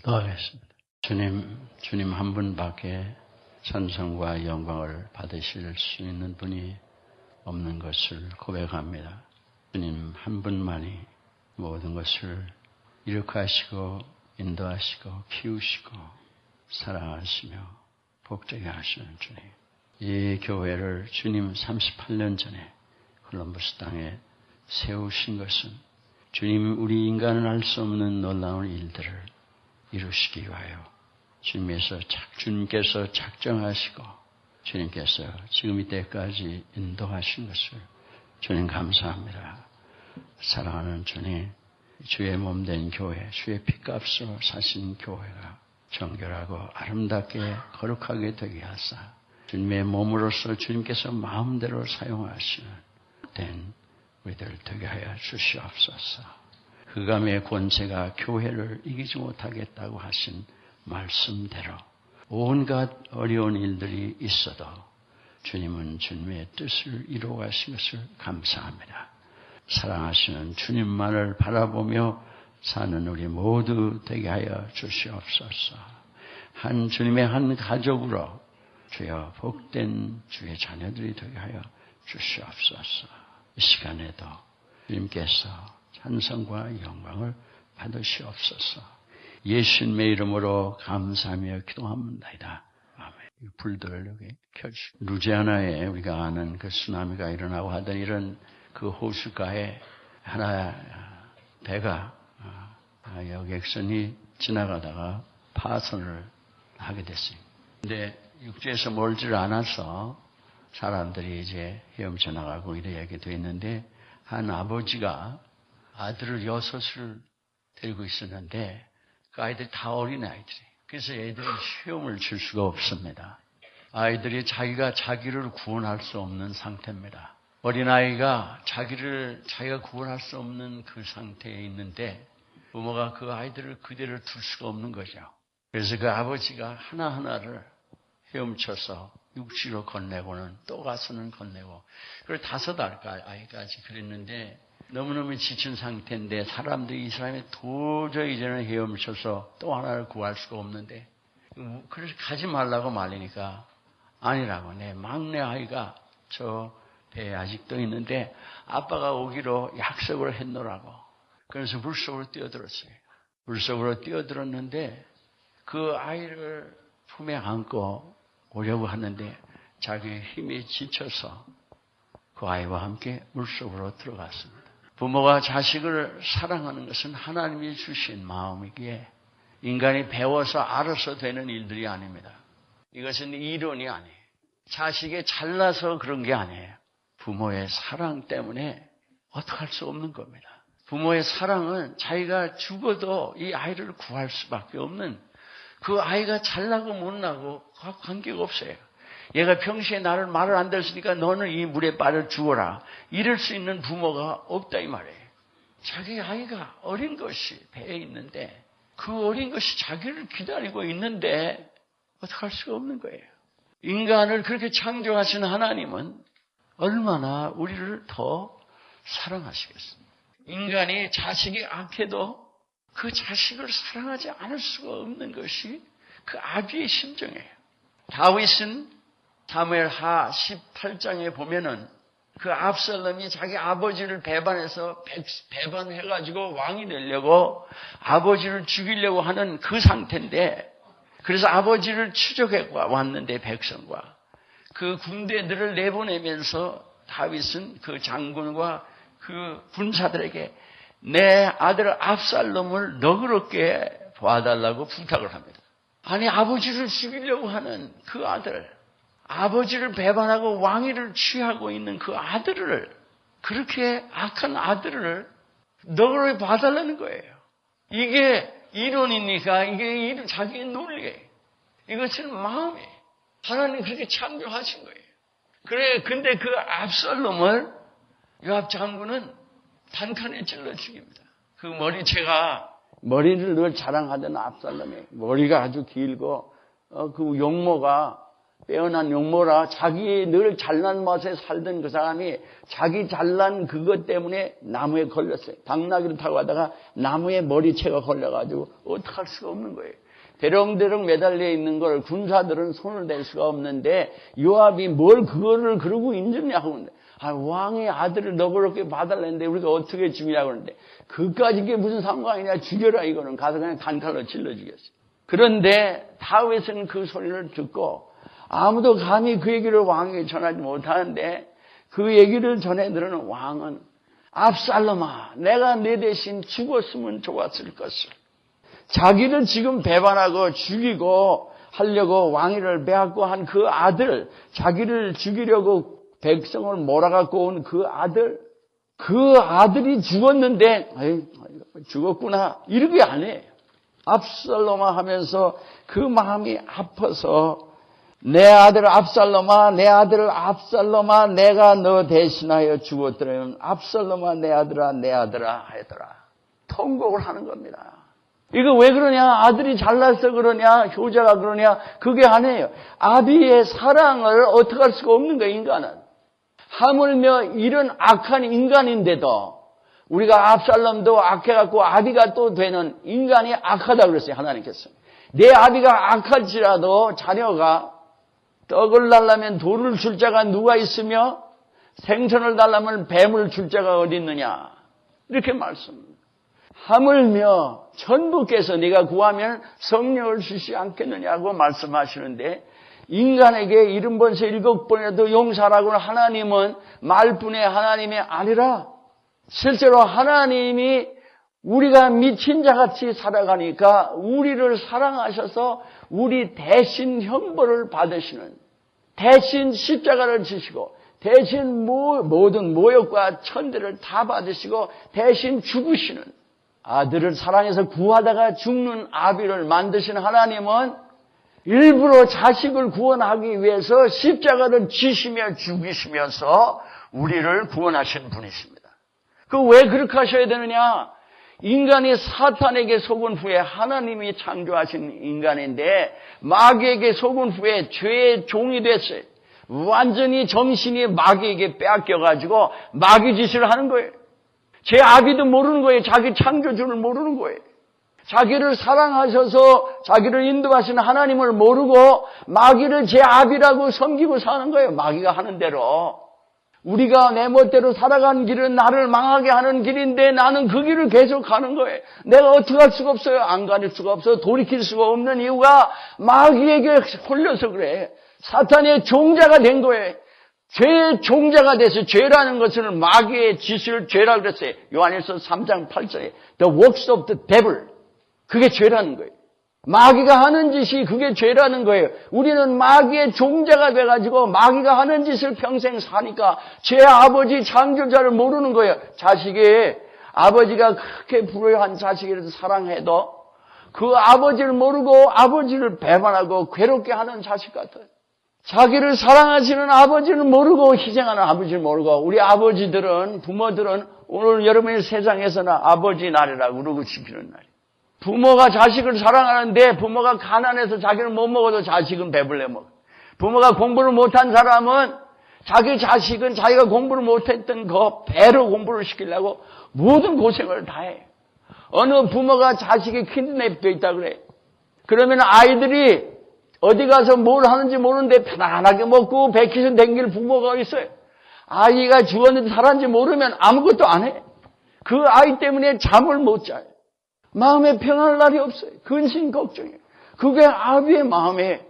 기도하겠습니다. 주님 한 분밖에 찬송과 영광을 받으실 수 있는 분이 없는 것을 고백합니다. 주님 한 분만이 모든 것을 이룩하시고 인도하시고 키우시고 사랑하시며 복되게 하시는 주님. 이 교회를 주님 38년 전에 콜럼버스 땅에 세우신 것은 주님 우리 인간은 알 수 없는 놀라운 일들을 이루시기 위하여 주님께서 작정하시고 주님께서 지금 이때까지 인도하신 것을 주님 감사합니다. 사랑하는 주님, 주의 몸된 교회, 주의 피값으로 사신 교회가 정결하고 아름답게 거룩하게 되게 하사 주님의 몸으로서 주님께서 마음대로 사용하시는 된 우리들 되게 하여 주시옵소서. 흑암의 권세가 교회를 이기지 못하겠다고 하신 말씀대로 온갖 어려운 일들이 있어도 주님은 주님의 뜻을 이루어가신 것을 감사합니다. 사랑하시는 주님만을 바라보며 사는 우리 모두 되게 하여 주시옵소서. 주님의 한 가족으로 주여 복된 주의 자녀들이 되게 하여 주시옵소서. 이 시간에도 주님께서 찬송과 영광을 받으시옵소서. 예수님의 이름으로 감사하며 기도합니다. 아멘. 불들 여기 켜주시고 루지아나에 우리가 아는 그 쓰나미가 일어나고 하던 이런 그 호숫가에 하나 배가 여객선이 지나가다가 파손을 하게 됐습니다. 근데 육지에서 멀지를 않아서 사람들이 이제 헤엄쳐 나가고 이렇게 돼 있는데 한 아버지가 아들을 6을 데리고 있었는데 그 아이들이 다 어린 아이들이. 그래서 애들이 시험을 줄 수가 없습니다. 아이들이 자기를 구원할 수 없는 상태입니다. 어린아이가 자기가 구원할 수 없는 그 상태에 있는데 부모가 그 아이들을 그대로 둘 수가 없는 거죠. 그래서 그 아버지가 하나하나를 헤엄쳐서 육지로 건네고는 또 가서는 건네고 그걸 5알까지 그랬는데 너무너무 지친 상태인데 사람들이 이 사람이 도저히 이제는 헤엄쳐서 또 하나를 구할 수가 없는데 그래서 가지 말라고 말리니까 아니라고. 내 막내 아이가 저 배에 아직도 있는데 아빠가 오기로 약속을 했노라고. 그래서 물속으로 뛰어들었어요. 물속으로 뛰어들었는데 그 아이를 품에 안고 오려고 하는데 자기의 힘이 지쳐서 그 아이와 함께 물속으로 들어갔습니다. 부모가 자식을 사랑하는 것은 하나님이 주신 마음이기에 인간이 배워서 알아서 되는 일들이 아닙니다. 이것은 이론이 아니에요. 자식이 잘나서 그런 게 아니에요. 부모의 사랑 때문에 어떡할 수 없는 겁니다. 부모의 사랑은 자기가 죽어도 이 아이를 구할 수밖에 없는 그 아이가 잘나고 못나고 관계가 없어요. 얘가 평소에 나를 말을 안 들었으니까 너는 이 물에 빠져 죽어라. 이럴 수 있는 부모가 없다 이 말이에요. 자기 아이가 어린 것이 배에 있는데 그 어린 것이 자기를 기다리고 있는데 어떡할 수가 없는 거예요. 인간을 그렇게 창조하신 하나님은 얼마나 우리를 더 사랑하시겠습니까? 인간이 자식이 악해도 그 자식을 사랑하지 않을 수가 없는 것이 그 아비의 심정이에요. 다윗은 사무엘하 18장에 보면은 그 압살롬이 자기 아버지를 배반해서 배반해가지고 왕이 되려고 아버지를 죽이려고 하는 그 상태인데 그래서 아버지를 추적해 왔는데 백성과 그 군대들을 내보내면서 다윗은 그 장군과 그 군사들에게 내 아들 압살롬을 너그럽게 봐달라고 부탁을 합니다. 아니 아버지를 죽이려고 하는 그 아들, 아버지를 배반하고 왕위를 취하고 있는 그 아들을 그렇게 악한 아들을 너그럽게 봐달라는 거예요. 이게 이론입니까? 이게 자기의 논리예요. 이것은 마음이에요. 하나님 그렇게 창조하신 거예요. 근데 그 압살롬을 요압 장군은 단칸에 찔러 죽입니다. 그 머리를 늘 자랑하던 압살롬이 머리가 아주 길고 그 용모가 빼어난 용모라. 자기 늘 잘난 맛에 살던 그 사람이 자기 잘난 그것 때문에 나무에 걸렸어요. 당나귀를 타고 가다가 나무에 머리채가 걸려가지고 어떡할 수가 없는 거예요. 대롱대롱 매달려 있는 걸 군사들은 손을 댈 수가 없는데 요압이 뭘 그거를 그러고 인정냐고 하는데 왕의 아들을 너그럽게 봐달라는데 우리가 어떻게 죽이냐고 하는데 그까지 이게 무슨 상관이냐 죽여라 이거는 가서 그냥 단칼로 찔러 죽였어요. 그런데 다윗은 그 소리를 듣고 아무도 감히 그 얘기를 왕에게 전하지 못하는데 그 얘기를 전해 들은 왕은 압살롬아 내가 네 대신 죽었으면 좋았을 것을. 자기를 지금 배반하고 죽이고 하려고 왕위를 빼앗고 한 그 아들, 자기를 죽이려고 백성을 몰아갖고 온 그 아들이 죽었는데 죽었구나 이렇게 안 해. 압살롬아 하면서 그 마음이 아파서 내 아들 압살롬아 내 아들 압살롬아 내가 너 대신하여 죽었더라면 압살롬아 내 아들아 하더라. 통곡을 하는 겁니다. 이거 왜 그러냐? 아들이 잘나서 그러냐? 효자가 그러냐? 그게 아니에요. 아비의 사랑을 어떻게 할 수가 없는 거예요, 인간은. 하물며 이런 악한 인간인데도 우리가 압살롬도 악해갖고 아비가 또 되는 인간이 악하다 그랬어요, 하나님께서. 내 아비가 악할지라도 자녀가 떡을 달라면 돌을 줄 자가 누가 있으며 생선을 달라면 뱀을 줄 자가 어디 있느냐. 이렇게 말씀합니다. 하물며 천부께서 네가 구하면 성령을 주시지 않겠느냐고 말씀하시는데 인간에게 70번에서 7번이라도 용서하라고 하나님은 말뿐의 하나님이 아니라 실제로 하나님이 우리가 미친 자같이 살아가니까 우리를 사랑하셔서 우리 대신 형벌을 받으시는 대신 십자가를 지시고 대신 모든 모욕과 천대를 다 받으시고 대신 죽으시는 아들을 사랑해서 구하다가 죽는 아비를 만드신 하나님은 일부러 자식을 구원하기 위해서 십자가를 지시며 죽이시면서 우리를 구원하신 분이십니다. 왜 그렇게 하셔야 되느냐? 인간이 사탄에게 속은 후에 하나님이 창조하신 인간인데 마귀에게 속은 후에 죄의 종이 됐어요. 완전히 정신이 마귀에게 빼앗겨가지고 마귀 짓을 하는 거예요. 제 아비도 모르는 거예요. 자기 창조주를 모르는 거예요. 자기를 사랑하셔서 자기를 인도하신 하나님을 모르고 마귀를 제 아비라고 섬기고 사는 거예요. 마귀가 하는 대로. 우리가 내 멋대로 살아간 길은 나를 망하게 하는 길인데 나는 그 길을 계속 가는 거예요. 내가 어떻게 할 수가 없어요. 안 가릴 수가 없어요. 돌이킬 수가 없는 이유가 마귀에게 홀려서 그래. 사탄의 종자가 된 거예요. 죄의 종자가 돼서 죄라는 것은 마귀의 짓을 죄라고 그랬어요. 요한일서 3장 8절에 The works of the devil. 그게 죄라는 거예요. 마귀가 하는 짓이 그게 죄라는 거예요. 우리는 마귀의 종자가 돼가지고 마귀가 하는 짓을 평생 사니까 제 아버지 창조자를 모르는 거예요. 자식이 아버지가 그렇게 불효한 자식이라도 사랑해도 그 아버지를 모르고 아버지를 배반하고 괴롭게 하는 자식 같아요. 자기를 사랑하시는 아버지를 모르고 희생하는 아버지를 모르고 우리 아버지들은 부모들은 오늘 여러분의 세상에서는 아버지 날이라고 그러고 지키는 날이에요. 부모가 자식을 사랑하는데 부모가 가난해서 자기는 못 먹어도 자식은 배불러 먹어. 부모가 공부를 못한 사람은 자기 자식은 자기가 공부를 못했던 거 배로 공부를 시키려고 모든 고생을 다 해. 어느 부모가 자식이 킨드냅 돼 있다 그래. 그러면 아이들이 어디 가서 뭘 하는지 모르는데 편안하게 먹고 백희선 댕길 부모가 있어요. 아이가 죽었는지 살았는지 모르면 아무것도 안 해. 그 아이 때문에 잠을 못 자요. 마음에 평안할 날이 없어요. 근심 걱정이에요. 그게 아비의 마음에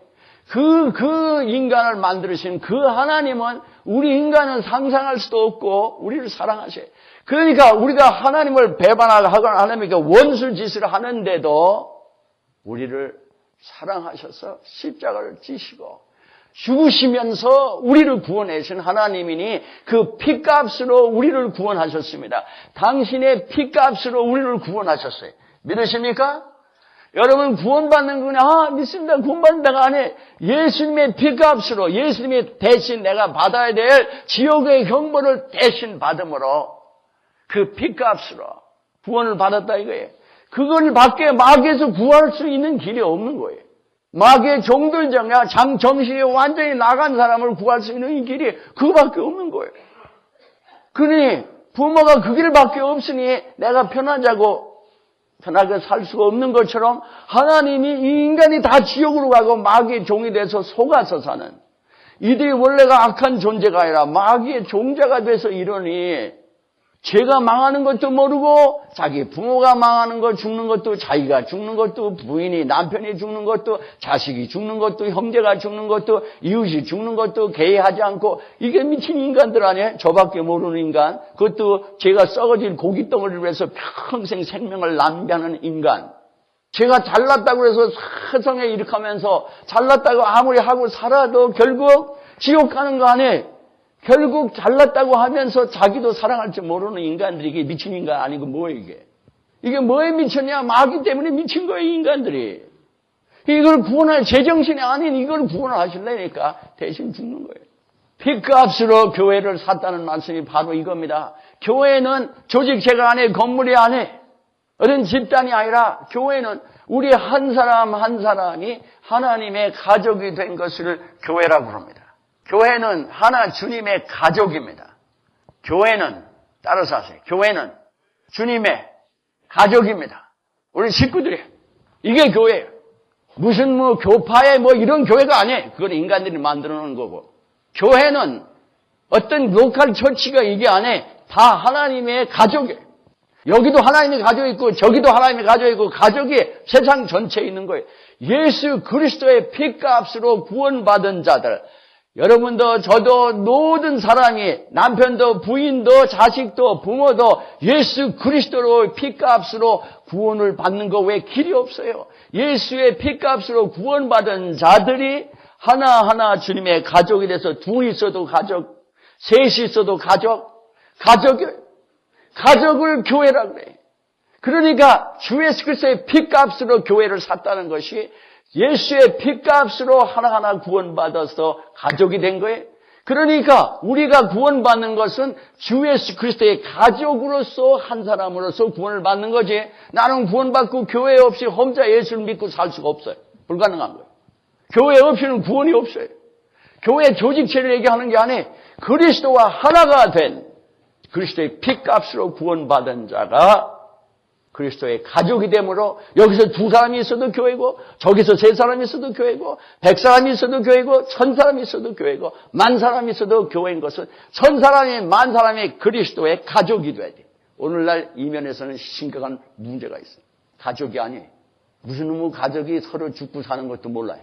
그 인간을 만드신 그 하나님은 우리 인간은 상상할 수도 없고 우리를 사랑하셔요. 그러니까 우리가 하나님을 배반하고 하나님께 원수 짓을 하는데도 우리를 사랑하셔서 십자가를 지시고 죽으시면서 우리를 구원하신 하나님이니 그 피값으로 우리를 구원하셨습니다. 당신의 피값으로 우리를 구원하셨어요. 믿으십니까? 여러분 구원받는 거냐? 믿습니다. 구원받는다가 아니에요. 예수님의 피값으로 예수님의 대신 내가 받아야 될 지옥의 형벌을 대신 받음으로 그 피값으로 구원을 받았다 이거예요. 그걸 밖에 마귀에서 구할 수 있는 길이 없는 거예요. 마귀의 종들 장 정신이 완전히 나간 사람을 구할 수 있는 이 길이 그거밖에 없는 거예요. 그러니 부모가 그 길밖에 없으니 내가 편하게 살 수가 없는 것처럼 하나님이 이 인간이 다 지옥으로 가고 마귀의 종이 돼서 속아서 사는, 이들이 원래가 악한 존재가 아니라 마귀의 종자가 돼서 이러니 죄가 망하는 것도 모르고 자기 부모가 망하는 거, 죽는 것도, 자기가 죽는 것도, 부인이 남편이 죽는 것도, 자식이 죽는 것도, 형제가 죽는 것도, 이웃이 죽는 것도 개의하지 않고, 이게 미친 인간들 아니에요? 저밖에 모르는 인간. 그것도 제가 썩어질 고깃덩어리를 위해서 평생 생명을 낭비하는 인간. 제가 잘났다고 해서 세상에 이렇게 하면서 잘났다고 아무리 하고 살아도 결국 지옥 가는 거 아니에요? 결국 잘났다고 하면서 자기도 사랑할 줄 모르는 인간들이, 이게 미친 인간 아니고 뭐예요 이게? 이게 뭐에 미쳤냐? 마귀 때문에 미친 거예요, 인간들이. 이걸 구원할, 제정신이 아닌 이걸 구원하시려니까 대신 죽는 거예요. 핏값으로 교회를 샀다는 말씀이 바로 이겁니다. 교회는 조직체가 아니에요. 건물이 아니에요. 어떤 집단이 아니라 교회는 우리 한 사람 한 사람이 하나님의 가족이 된 것을 교회라고 합니다. 교회는 하나 주님의 가족입니다. 교회는, 따라서 하세요. 교회는 주님의 가족입니다. 우리 식구들이에요. 이게 교회예요. 무슨 교파에 이런 교회가 아니에요. 그건 인간들이 만들어 놓은 거고. 교회는 어떤 로컬 처치가 이게 아니에요. 다 하나님의 가족이에요. 여기도 하나님의 가족이 있고 저기도 하나님의 가족이 있고, 가족이 세상 전체에 있는 거예요. 예수 그리스도의 핏값으로 구원받은 자들, 여러분도 저도 모든 사람이, 남편도 부인도 자식도 부모도 예수 그리스도로 핏값으로 구원을 받는 거 외에 길이 없어요. 예수의 핏값으로 구원받은 자들이 하나하나 주님의 가족이 돼서, 둘이 있어도 가족, 셋이 있어도 가족을 교회라고 그래요. 그러니까 주 예수 그리스도의 핏값으로 교회를 샀다는 것이 예수의 핏값으로 하나하나 구원받아서 가족이 된 거예요. 그러니까 우리가 구원받는 것은 주 예수 그리스도의 가족으로서, 한 사람으로서 구원을 받는 거지, 나는 구원받고 교회 없이 혼자 예수를 믿고 살 수가 없어요. 불가능한 거예요. 교회 없이는 구원이 없어요. 교회 조직체를 얘기하는 게 아니에요. 그리스도와 하나가 된, 그리스도의 핏값으로 구원받은 자가 그리스도의 가족이 되므로, 여기서 두 사람이 있어도 교회고, 저기서 세 사람이 있어도 교회고, 100사람이 있어도 교회고, 1000사람이 있어도 교회고, 10,000사람이 있어도 교회인 것은 1000사람이 10,000사람이 그리스도의 가족이 돼야 돼. 오늘날 이면에서는 심각한 문제가 있어요. 가족이 아니에요. 무슨 놈의 가족이 서로 죽고 사는 것도 몰라요.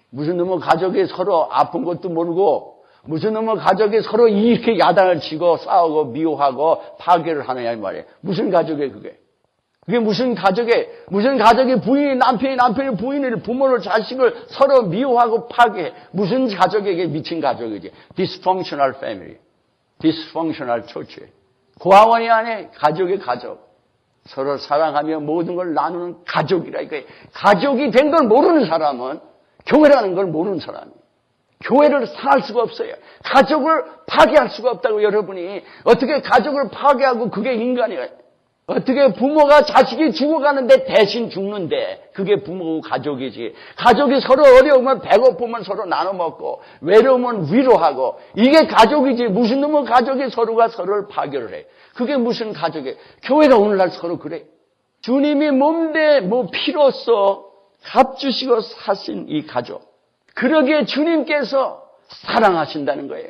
무슨 놈의 가족이 서로 아픈 것도 모르고, 무슨 놈의 가족이 서로 이렇게 야단을 치고 싸우고 미워하고 파괴를 하느냐 이 말이에요. 무슨 가족이에요 그게? 그게 무슨 가족이 부인이 남편이 부인을, 부모를, 자식을 서로 미워하고 파괴해. 무슨 가족에게 미친 가족이지. Dysfunctional family. Dysfunctional church. 고아원이 아니에요. 가족의 가족. 서로 사랑하며 모든 걸 나누는 가족이라 이거예요. 가족이 된 걸 모르는 사람은, 교회라는 걸 모르는 사람이에요. 교회를 사할 수가 없어요. 가족을 파괴할 수가 없다고. 여러분이 어떻게 가족을 파괴하고, 그게 인간이에요. 어떻게 부모가 자식이 죽어가는데 대신 죽는데, 그게 부모고 가족이지. 가족이 서로 어려우면 배고프면 서로 나눠 먹고, 외로우면 위로하고, 이게 가족이지. 무슨 놈의 가족이 서로가 서로를 파괴를 해. 그게 무슨 가족이에요. 교회가 오늘날 서로 그래. 주님이 몸대 피로써 값주시고 사신 이 가족, 그러기에 주님께서 사랑하신다는 거예요.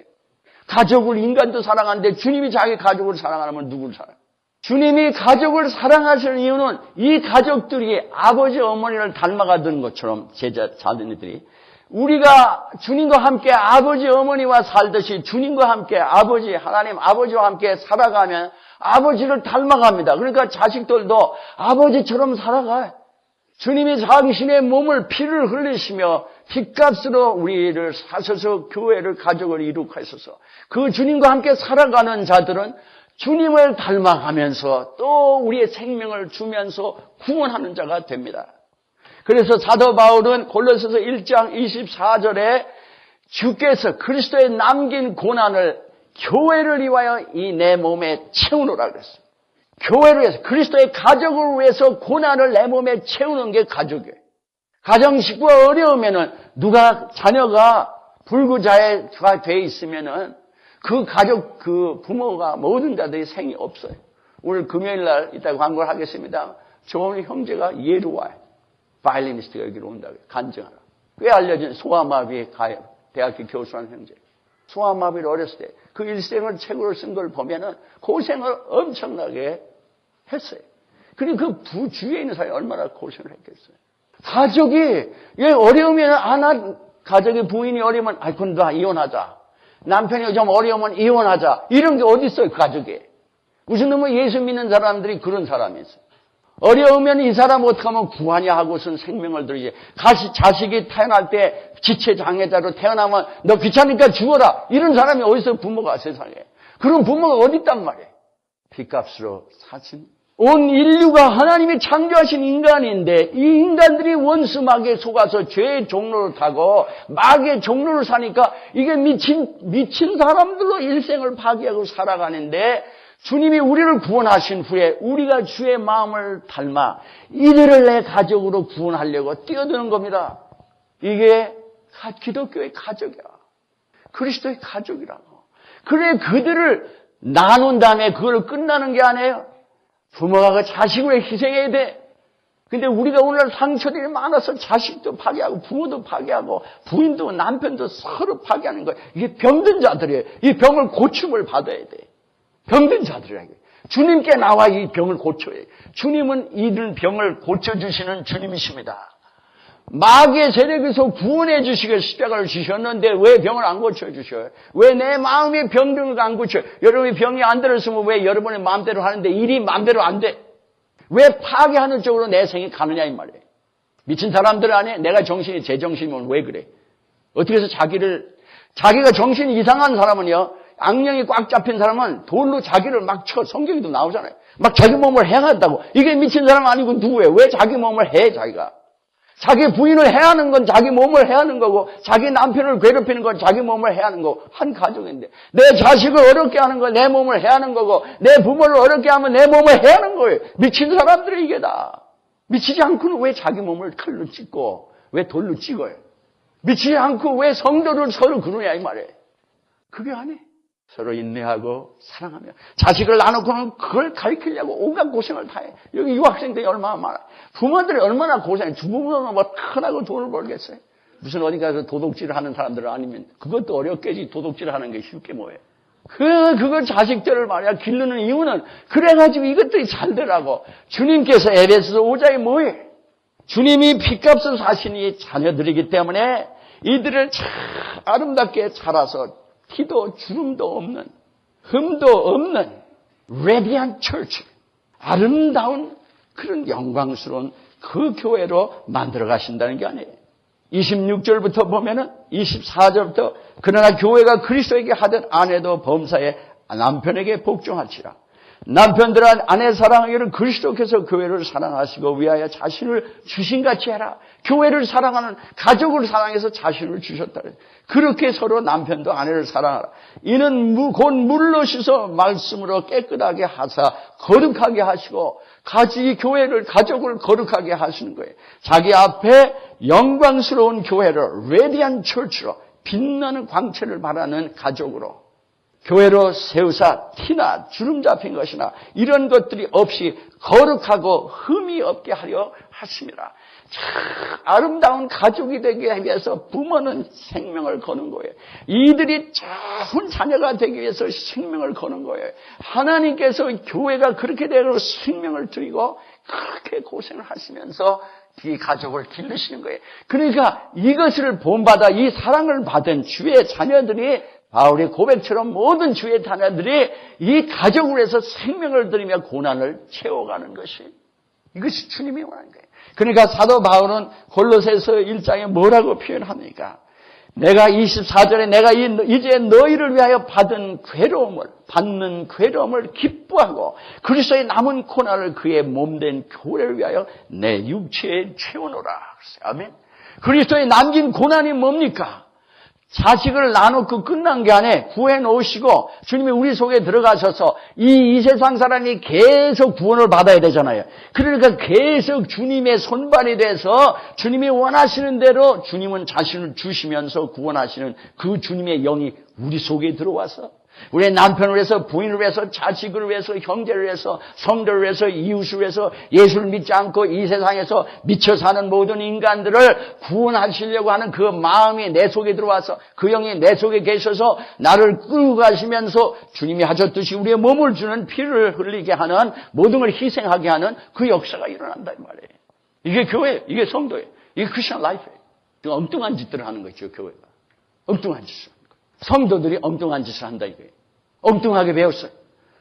가족을, 인간도 사랑하는데 주님이 자기 가족을 사랑하면 누구를 사랑해요? 주님이 가족을 사랑하시는 이유는 이 가족들이 아버지 어머니를 닮아가는 것처럼, 자녀들이 우리가 주님과 함께 아버지 어머니와 살듯이 주님과 함께 하나님 아버지와 함께 살아가면 아버지를 닮아갑니다. 그러니까 자식들도 아버지처럼 살아가요. 주님이 당신의 몸을, 피를 흘리시며 핏값으로 우리를 사셔서 교회를, 가족을 이룩하셔서 그 주님과 함께 살아가는 자들은 주님을 닮아가면서 또 우리의 생명을 주면서 구원하는 자가 됩니다. 그래서 사도 바울은 골로새서 1장 24절에 주께서 그리스도의 남긴 고난을 교회를 위하여 이 내 몸에 채우노라 그랬어요. 교회를 위해서, 그리스도의 가족을 위해서 고난을 내 몸에 채우는 게 가족이에요. 가정 식구가 어려우면은 누가 자녀가 불구자가 돼 있으면은 그 가족 그 부모가 모든 자들이 생이 없어요. 오늘 금요일 날 이따 광고를 하겠습니다. 좋은 형제가 예로 와요. 바이올리니스트가 여기로 온다고요. 간증하라. 꽤 알려진 소아마비에 가요. 대학교 교수하는 형제. 소아마비를 어렸을 때 그 일생을 책으로 쓴 걸 보면은 고생을 엄청나게 했어요. 그리고 그 주위에 있는 사람이 얼마나 고생을 했겠어요. 가족이 어려우면 가족의 부인이 어려우면 그럼 나 이혼하자. 남편이 좀 어려우면 이혼하자. 이런 게 어디 있어요, 그 가족에. 무슨 놈의 예수 믿는 사람들이 그런 사람이 있어요. 어려우면 이 사람 어떻게 하면 구하냐 하고선 생명을 들이지. 자식이 태어날 때 지체장애자로 태어나면 너 귀찮으니까 죽어라. 이런 사람이 어디서 부모가 세상에. 그런 부모가 어디 있단 말이에요. 빚값으로 사신. 온 인류가 하나님이 창조하신 인간인데 이 인간들이 원수막에 속아서 죄의 종로를 타고 마귀의 종로를 사니까 이게 미친 사람들로 일생을 파괴하고 살아가는데 주님이 우리를 구원하신 후에 우리가 주의 마음을 닮아 이들을 내 가족으로 구원하려고 뛰어드는 겁니다. 이게 기독교의 가족이야. 그리스도의 가족이라고. 그래 그들을 나눈 다음에 그걸 끝나는 게 아니에요. 부모가 그 자식을 희생해야 돼. 근데 우리가 오늘 상처들이 많아서 자식도 파괴하고 부모도 파괴하고 부인도 남편도 서로 파괴하는 거예요. 이게 병든 자들이에요. 이 병을 고침을 받아야 돼. 병든 자들이라고. 주님께 나와 이 병을 고쳐야 돼. 주님은 이들 병을 고쳐주시는 주님이십니다. 마귀의 세력에서 구원해 주시고 십자가를 주셨는데 왜 병을 안 고쳐주셔요? 왜 내 마음의 병들을 안 고쳐요? 여러분이 병이 안 들었으면 왜 여러분의 마음대로 하는데 일이 마음대로 안 돼? 왜 파괴하는 쪽으로 내 생이 가느냐 이 말이에요. 미친 사람들 안에 내가 정신이 제 정신이면 왜 그래? 어떻게 해서 자기가 정신이 이상한 사람은요, 악령이 꽉 잡힌 사람은 돌로 자기를 막 쳐. 성경에도 나오잖아요. 막 자기 몸을 해한다고. 이게 미친 사람 아니고 누구예요? 왜 자기 몸을 해 자기가? 자기 부인을 해하는 건 자기 몸을 해하는 거고 자기 남편을 괴롭히는 건 자기 몸을 해하는 거고 한 가족인데 내 자식을 어렵게 하는 건 내 몸을 해하는 거고 내 부모를 어렵게 하면 내 몸을 해하는 거예요. 미친 사람들이 이게 다. 미치지 않고는 왜 자기 몸을 칼로 찢고 왜 돌로 찍어요? 미치지 않고 왜 성도를 서로 그러냐 이 말이에요. 그게 아니에요. 서로 인내하고 사랑하며 자식을 나놓고는 그걸 가르치려고 온갖 고생을 다 해. 여기 유학생들이 얼마나 많아. 부모들이 얼마나 고생해. 주부모는 뭐 큰하고 돈을 벌겠어요. 무슨 어디 가서 도둑질을 하는 사람들 아니면 그것도 어렵겠지. 도둑질을 하는 게 쉽게 뭐예요. 그걸 자식들을 말이야 기르는 이유는 그래가지고 이것들이 잘 되라고. 주님께서 에베소서 5장에 뭐예요? 주님이 핏값을 사시니 자녀들이기 때문에 이들을 참 아름답게 자라서 티도 주름도 없는 흠도 없는 레디언트 처치 아름다운 그런 영광스러운 그 교회로 만들어 가신다는 게 아니에요. 26절부터 보면은 24절부터 그러나 교회가 그리스도에게 하듯 아내도 범사에 남편에게 복종할지라. 남편들은 아내 사랑하기를 그리스도께서 교회를 사랑하시고 위하여 자신을 주신같이 해라. 교회를 사랑하는 가족을 사랑해서 자신을 주셨다. 그렇게 서로 남편도 아내를 사랑하라. 이는 곧 물로 씻어 말씀으로 깨끗하게 하사 거룩하게 하시고 교회를 가족을 거룩하게 하시는 거예요. 자기 앞에 영광스러운 교회를 레디언트 처치로 빛나는 광채를 바라는 가족으로 교회로 세우사 티나 주름 잡힌 것이나 이런 것들이 없이 거룩하고 흠이 없게 하려 하십니다. 참 아름다운 가족이 되기 위해서 부모는 생명을 거는 거예요. 이들이 좋은 자녀가 되기 위해서 생명을 거는 거예요. 하나님께서 교회가 그렇게 되도록 생명을 드리고 그렇게 고생을 하시면서 이 가족을 기르시는 거예요. 그러니까 이것을 본받아 이 사랑을 받은 주의 자녀들이 바울의 고백처럼 모든 주의 자녀들이 이 가족을 위해서 생명을 들이며 고난을 채워가는 것이 이것이 주님이 원하는 거예요. 그러니까 사도 바울은 골로새서 1장에 뭐라고 표현합니까? 내가 24절에 내가 이제 너희를 위하여 받는 괴로움을 기뻐하고 그리스도의 남은 고난을 그의 몸된 교회를 위하여 내 육체에 채우노라. 아멘. 그리스도의 남긴 고난이 뭡니까? 자식을 나놓고 끝난 게 아니에요. 구해 놓으시고 주님이 우리 속에 들어가셔서 이 세상 사람이 계속 구원을 받아야 되잖아요. 그러니까 계속 주님의 손발이 돼서 주님이 원하시는 대로 주님은 자신을 주시면서 구원하시는 그 주님의 영이 우리 속에 들어와서 우리의 남편을 위해서, 부인을 위해서, 자식을 위해서, 형제를 위해서, 성도를 위해서, 이웃을 위해서, 예수를 믿지 않고 이 세상에서 미쳐 사는 모든 인간들을 구원하시려고 하는 그 마음이 내 속에 들어와서 그 영이 내 속에 계셔서 나를 끌고 가시면서 주님이 하셨듯이 우리의 몸을 주는 피를 흘리게 하는, 모든 걸 희생하게 하는 그 역사가 일어난다 이 말이에요. 이게 교회예요. 이게 성도예요. 이게 크리스천 라이프예요. 엉뚱한 짓들을 하는 거죠, 교회가. 엉뚱한 짓을. 성도들이 엉뚱한 짓을 한다 이거예요. 엉뚱하게 배웠어요.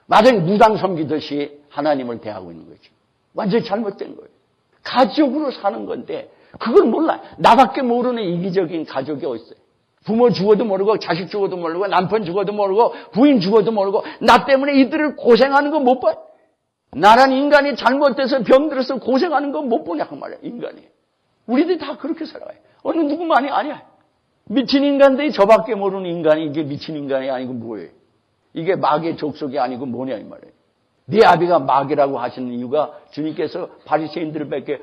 마치 무당 섬기듯이 하나님을 대하고 있는 거죠. 완전히 잘못된 거예요. 가족으로 사는 건데 그걸 몰라요. 나밖에 모르는 이기적인 가족이 어딨어요. 부모 죽어도 모르고 자식 죽어도 모르고 남편 죽어도 모르고 부인 죽어도 모르고 나 때문에 이들을 고생하는 거 못 봐요. 나란 인간이 잘못돼서 병들어서 고생하는 거 못 보냐 그 말이야. 인간이. 우리들이 다 그렇게 살아가요. 어느 누구만이 아니야. 미친 인간들이 저밖에 모르는 인간이 이게 미친 인간이 아니고 뭐예요? 이게 마귀의 족속이 아니고 뭐냐 이 말이에요. 네 아비가 마귀라고 하시는 이유가 주님께서 바리새인들밖에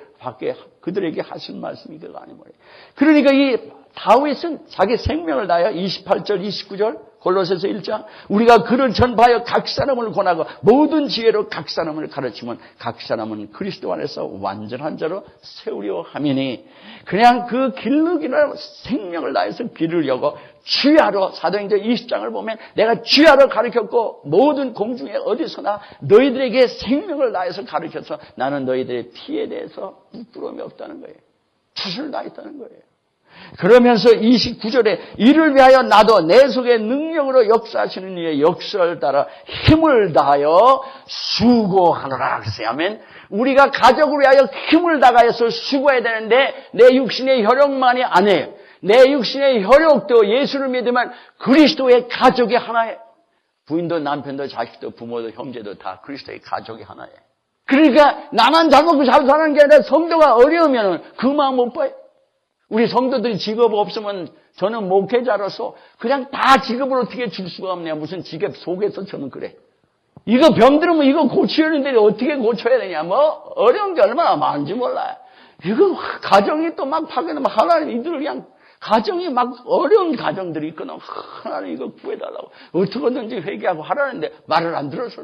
그들에게 하신 말씀이 그가 아니 말이에요. 그러니까 이 다윗은 자기 생명을 다하여 28절 29절 골로새서 1장 우리가 그를 전파하여 각 사람을 권하고 모든 지혜로 각 사람을 가르치면 각 사람은 그리스도 안에서 완전한 자로 세우려 하미니 그냥 그 길르기를 생명을 다해서 기르려고 주야로 사도행전 20장을 보면 내가 주야로 가르쳤고 모든 공중에 어디서나 너희들에게 생명을 다해서 가르쳐서 나는 너희들의 피에 대해서 부끄러움이 없다는 거예요. 주를 다했다는 거예요. 그러면서 29절에 이를 위하여 나도 내 속에 능력으로 역사하시는 이의 역사를 따라 힘을 다하여 수고하노라 그랬어요. 아멘. 우리가 가족을 위하여 힘을 다하여서 수고해야 되는데 내 육신의 혈육만이 아니에요. 내 육신의 혈육도 예수를 믿으면 그리스도의 가족이 하나예요. 부인도 남편도 자식도 부모도 형제도 다 그리스도의 가족이 하나예요. 그러니까 나만 잘 먹고 잘 사는 게 아니라 성도가 어려우면 그 마음 못 봐요. 우리 성도들이 직업 없으면 저는 목회자로서 그냥 다 직업을 어떻게 줄 수가 없냐. 무슨 직업 속에서 저는 그래. 이거 병들으면 이거 고쳐야 되는데 어떻게 고쳐야 되냐. 뭐 어려운 게 얼마나 많은지 몰라요. 이거 가정이 또 막 파괴되면 하나님 이들 그냥 가정이 막 어려운 가정들이 있거나 하나님 이거 구해달라고 어떻게든지 회개하고 하라는데 말을 안 들어서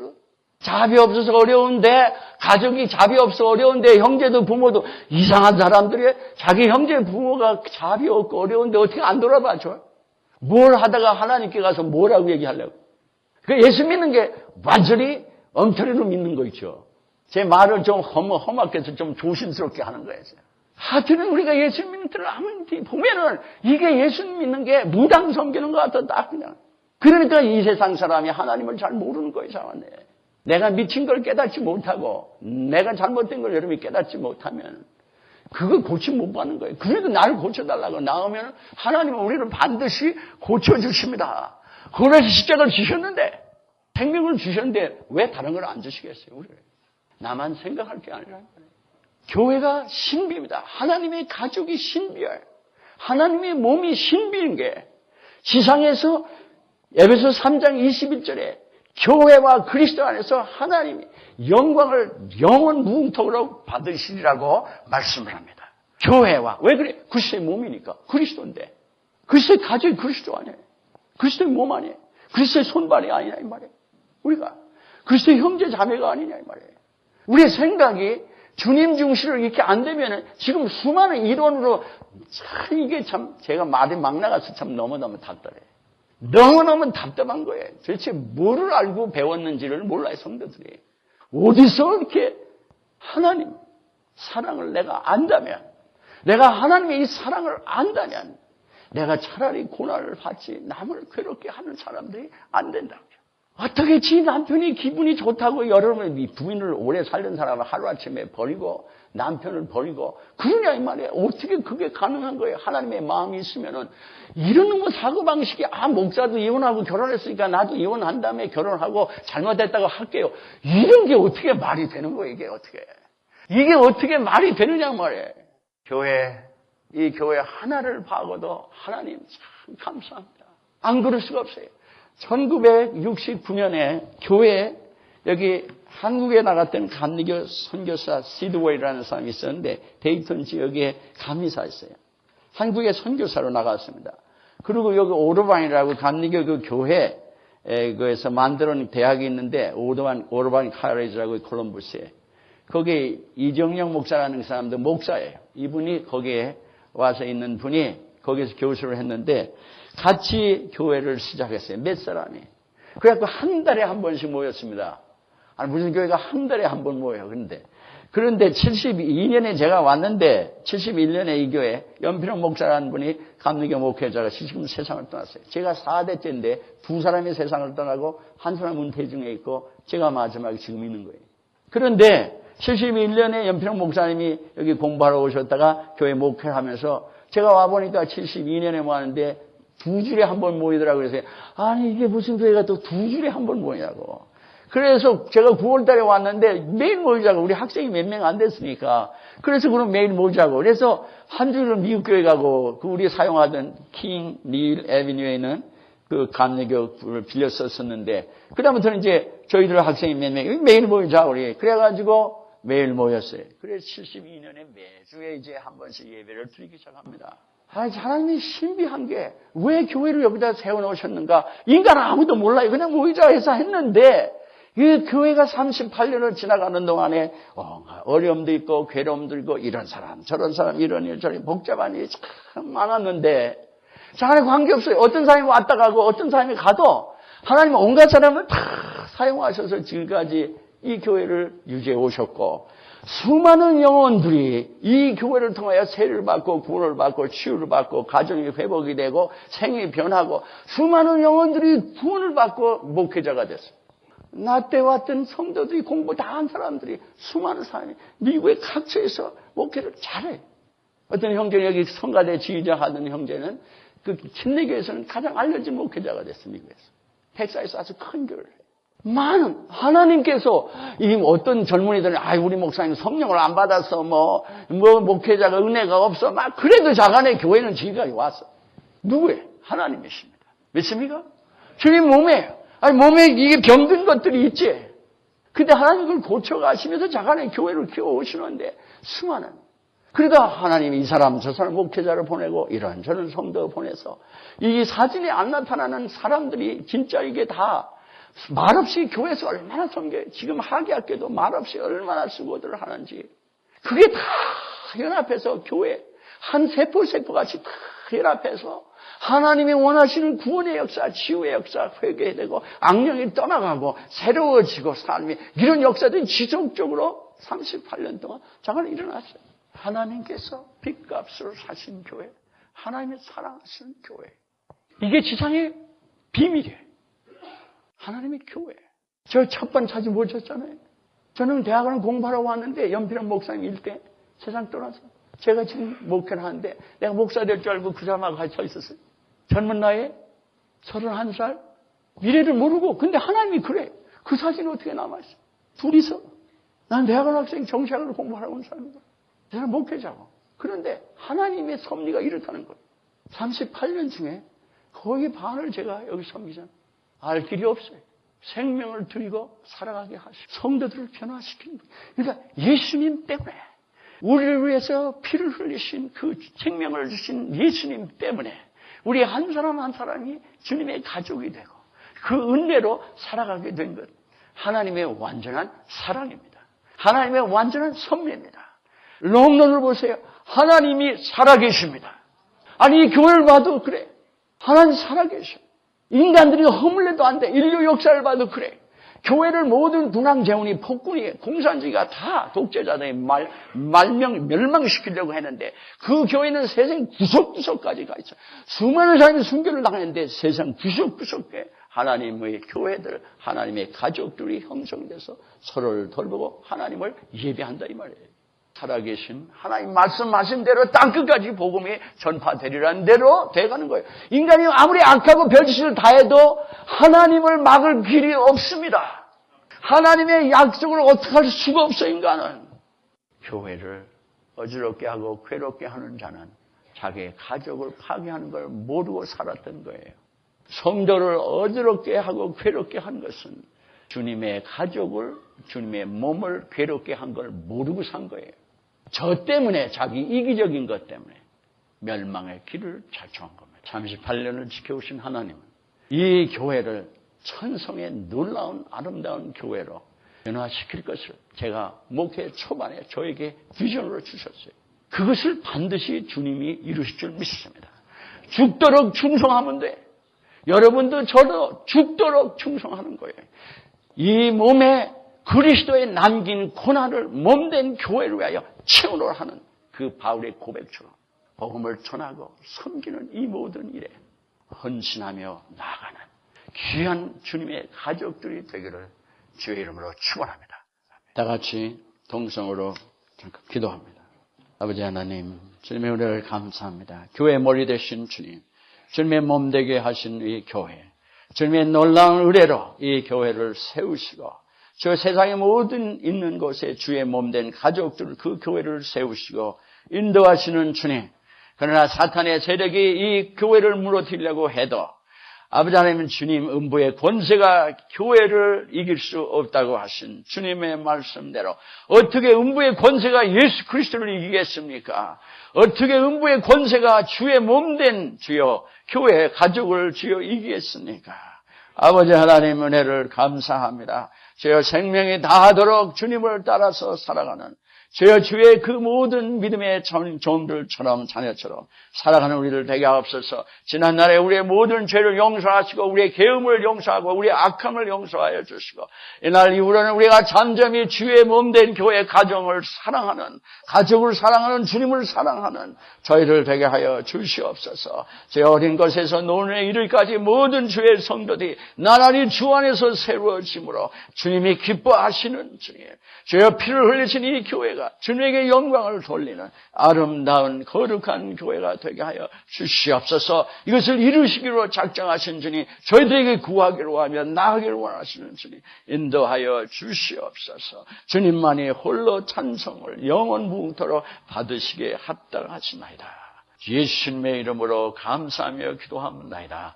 자비 없어서 어려운데 가족이 자비 없어 어려운데 형제도 부모도 이상한 사람들이 자기 형제 부모가 자비 없고 어려운데 어떻게 안 돌아봐줘? 뭘 하다가 하나님께 가서 뭐라고 얘기하려고? 그 예수 믿는 게 완전히 엉터리로 믿는 거 있죠. 제 말을 좀 험하게 해서 좀 조심스럽게 하는 거예요. 하여튼 우리가 예수 믿는 들을 아무리 보면은 이게 예수 믿는 게 무당 섬기는 것 같아 딱 그냥. 그러니까 이 세상 사람이 하나님을 잘 모르는 거예요. 사람네. 내가 미친 걸 깨닫지 못하고 내가 잘못된 걸 여러분이 깨닫지 못하면 그거 고침 못 받는 거예요. 그래도 나를 고쳐달라고 나오면 하나님은 우리를 반드시 고쳐주십니다. 그래서 십자가를 주셨는데 생명을 주셨는데 왜 다른 걸 안 주시겠어요? 우리 나만 생각할 게 아니라 교회가 신비입니다. 하나님의 가족이 신비예요. 하나님의 몸이 신비인 게 지상에서 에베소 3장 21절에 교회와 그리스도 안에서 하나님이 영광을 영원 무궁토록 받으시리라고 말씀을 합니다. 교회와 왜 그래? 그리스도의 몸이니까 그리스도인데 그리스도의 가족이 그리스도 아니에요. 그리스도의 몸 아니에요. 그리스도의 손발이 아니냐 이 말이에요. 우리가 그리스도의 형제 자매가 아니냐 이 말이에요. 우리의 생각이 주님 중시를 이렇게 안 되면은 지금 수많은 이론으로 참 이게 참 제가 말이 막 나가서 참 너무너무 답답해요. 너무너무 답답한 거예요. 도대체 뭐를 알고 배웠는지를 몰라요, 성도들이. 어디서 이렇게 하나님 사랑을 내가 안다면, 내가 하나님의 이 사랑을 안다면, 내가 차라리 고난을 받지 남을 괴롭게 하는 사람들이 안 된다고요. 어떻게 지 남편이 기분이 좋다고 여러분이 부인을 오래 살던 사람을 하루아침에 버리고 남편을 버리고 그러냐 이 말이에요. 어떻게 그게 가능한 거예요. 하나님의 마음이 있으면은 이런 거 사고방식이 목사도 이혼하고 결혼했으니까 나도 이혼한 다음에 결혼하고 잘못했다고 할게요. 이런 게 어떻게 말이 되는 거예요. 이게 어떻게 말이 되느냐 말이에요. 교회 이 교회 하나를 봐고도 하나님 참 감사합니다. 안 그럴 수가 없어요. 1969년에 교회 여기 한국에 나갔던 감리교 선교사 시드웨이라는 사람이 있었는데 데이턴 지역에 감리사였어요. 한국에 선교사로 나갔습니다. 그리고 여기 오르반이라고 감리교 그 교회 그에서 만들어 놓은 대학이 있는데 오르반 카레지라고 콜럼버스에 거기 이정영 목사라는 사람도 목사예요. 이분이 거기에 와서 있는 분이 거기서 교수를 했는데 같이 교회를 시작했어요. 몇 사람이. 그래갖고 한 달에 한 번씩 모였습니다. 아니 무슨 교회가 한 달에 한 번 모여요. 그런데 72년에 제가 왔는데 71년에 이 교회 연필홍 목사라는 분이 감리교 목회자가 지금 세상을 떠났어요. 제가 4대째인데 두 사람이 세상을 떠나고 한 사람은 은퇴 중에 있고 제가 마지막에 지금 있는 거예요. 그런데 71년에 연필홍 목사님이 여기 공부하러 오셨다가 교회 목회하면서 제가 와보니까 72년에 모았는데 2주에 한 번 모이더라고요. 그래서 아니 이게 무슨 교회가 또 2주에 한 번 모이냐고. 그래서 제가 9월 달에 왔는데 매일 모이자고. 우리 학생이 몇 명 안 됐으니까. 그래서 그럼 매일 모이자고. 그래서 한 주를 미국 교회 가고 그 우리 사용하던 킹 닐 애비뉴에 있는 그 감리교를 빌려 썼었는데 그다음부터는 이제 저희들 학생이 몇 명이 매일 모이자 우리. 그래가지고 매일 모였어요. 그래서 72년에 매주에 이제 한 번씩 예배를 드리기 시작합니다. 하나님이 신비한 게 왜 교회를 여기다 세워놓으셨는가? 인간은 아무도 몰라요. 그냥 모이자 해서 했는데 이 교회가 38년을 지나가는 동안에 어려움도 있고 괴로움도 있고 이런 사람 저런 사람 이런 일 저런 복잡한 일이 참 많았는데 자네 관계없어요. 어떤 사람이 왔다 가고 어떤 사람이 가도 하나님은 온갖 사람을 다 사용하셔서 지금까지 이 교회를 유지해 오셨고 수많은 영혼들이 이 교회를 통하여 세를 받고 구원을 받고 치유를 받고 가정이 회복이 되고 생이 변하고 수많은 영혼들이 구원을 받고 목회자가 됐어요. 나 때 왔던 성도들이 공부 다 한 사람들이 수많은 사람이 미국의 각처에서 목회를 잘해요. 어떤 형제는 여기 성가대 지휘자 하던 형제는 그 침례교에서는 가장 알려진 목회자가 됐어요. 미국에서. 텍사스에서 아주 큰 교회를 해요. 많은 하나님께서 이 어떤 젊은이들은 우리 목사님 성령을 안 받았어 뭐 목회자가 은혜가 없어 막 그래도 자간의 교회는 지금까지 왔어. 누구예요? 하나님이십니다. 믿습니까? 주님 몸에 몸에 이게 병든 것들이 있지. 근데 하나님 그걸 고쳐가시면서 자간의 교회를 키워오시는데 수많은. 그러다 하나님이 이 사람 저 사람 목회자를 보내고 이런저런 성도 보내서 이 사진에 안 나타나는 사람들이 진짜 이게 다 말없이 교회에서 얼마나 섬겨요. 지금 하계학교도 말없이 얼마나 수고들을 하는지. 그게 다 연합해서 교회 한 세포같이 다 연합해서 하나님이 원하시는 구원의 역사, 치유의 역사 회개되고 악령이 떠나가고 새로워지고 삶이 이런 역사들이 지속적으로 38년 동안 잠깐 일어났어요. 하나님께서 빚값으로 사신 교회, 하나님의 사랑하시는 교회. 이게 지상의 비밀이에요. 하나님의 교회. 저 첫 번 사진 보셨잖아요. 저는 대학원을 공부하러 왔는데 연필홍 목사님 일대 세상 떠나서 제가 지금 목회를 하는데 내가 목사 될 줄 알고 그 사람하고 같이 서 있었어요. 젊은 나이에 31살 미래를 모르고 근데 하나님이 그래. 그 사진이 어떻게 남아있어. 둘이서. 난 대학원 학생 정시학으로 공부하러 온 사람이다. 저는 목회자고. 그런데 하나님의 섭리가 이렇다는 거예요. 38년 중에 거의 반을 제가 여기 섬기잖아요. 알 길이 없어요. 생명을 드리고 살아가게 하시고 성도들을 변화시키는 거예요. 그러니까 예수님 때문에 우리를 위해서 피를 흘리신 그 생명을 주신 예수님 때문에 우리 한 사람 한 사람이 주님의 가족이 되고 그 은혜로 살아가게 된 것. 하나님의 완전한 사랑입니다. 하나님의 완전한 섭리입니다. 롱런을 보세요. 하나님이 살아계십니다. 아니 이 교회를 봐도 그래. 하나님 살아계셔. 인간들이 허물려도 안 돼. 인류 역사를 봐도 그래. 교회를 모든 군왕재훈이 폭군이 공산주의가 다 독재자들의 멸망시키려고 했는데 그 교회는 세상 구석구석까지 가 있어. 수많은 사람이 순교를 당했는데 세상 구석구석에 하나님의 교회들, 하나님의 가족들이 형성돼서 서로를 돌보고 하나님을 예배한다 이 말이에요. 살아계신 하나님 말씀하신 대로 땅끝까지 복음이 전파되리라는 대로 돼가는 거예요. 인간이 아무리 악하고 별짓을 다해도 하나님을 막을 길이 없습니다. 하나님의 약속을 어떻게 할 수가 없어 인간은. 교회를 어지럽게 하고 괴롭게 하는 자는 자기의 가족을 파괴하는 걸 모르고 살았던 거예요. 성도를 어지럽게 하고 괴롭게 한 것은 주님의 가족을, 주님의 몸을 괴롭게 한 걸 모르고 산 거예요. 저 때문에, 자기 이기적인 것 때문에 멸망의 길을 자초한 겁니다. 38년을 지켜오신 하나님은 이 교회를 천성의 놀라운 아름다운 교회로 변화시킬 것을 제가 목회 초반에 저에게 비전으로 주셨어요. 그것을 반드시 주님이 이루실 줄 믿습니다. 죽도록 충성하면 돼. 여러분도 저도 죽도록 충성하는 거예요. 이 몸에 그리스도의 남긴 고난을 몸된 교회를 위하여 채우려 하는 그 바울의 고백처럼 복음을 전하고 섬기는 이 모든 일에 헌신하며 나아가는 귀한 주님의 가족들이 되기를 주의 이름으로 축원합니다. 다 같이 동성으로 잠깐 기도합니다. 아버지 하나님, 주님의 은혜를 감사합니다. 교회 머리 되신 주님, 주님의 몸 되게 하신 이 교회, 주님의 놀라운 은혜로 이 교회를 세우시고 저 세상의 모든 있는 곳에 주의 몸 된 가족들 그 교회를 세우시고 인도하시는 주님, 그러나 사탄의 세력이 이 교회를 무너뜨리려고 해도 아버지 하나님, 주님 음부의 권세가 교회를 이길 수 없다고 하신 주님의 말씀대로 어떻게 음부의 권세가 예수 그리스도를 이기겠습니까? 어떻게 음부의 권세가 주의 몸된 주여 교회 가족을 주여 이기겠습니까? 아버지 하나님 은혜를 감사합니다. 주여 생명이 다하도록 주님을 따라서 살아가는 주여 주의 그 모든 믿음의 종들처럼 자녀처럼 살아가는 우리를 되게 하옵소서. 지난날에 우리의 모든 죄를 용서하시고 우리의 계음을 용서하고 우리의 악함을 용서하여 주시고 이날 이후로는 우리가 잠잠히 주의 몸된 교회 가정을 사랑하는 가족을 사랑하는 주님을 사랑하는 저희를 되게 하여 주시옵소서. 제 어린 것에서 노년에 이르기까지 모든 주의 성도들이 나란히 주 안에서 세워짐으로 주님이 기뻐하시는 주님, 주여 피를 흘리신 이 교회가 주님에게 영광을 돌리는 아름다운 거룩한 교회가 되게 하여 주시옵소서. 이것을 이루시기로 작정하신 주님, 저희들에게 구하기로 하며 나아가기를 원하시는 주님 인도하여 주시옵소서. 주님만이 홀로 찬송을 영원 무궁토록 받으시기에 합당하시나이다. 예수님의 이름으로 감사하며 기도합니다.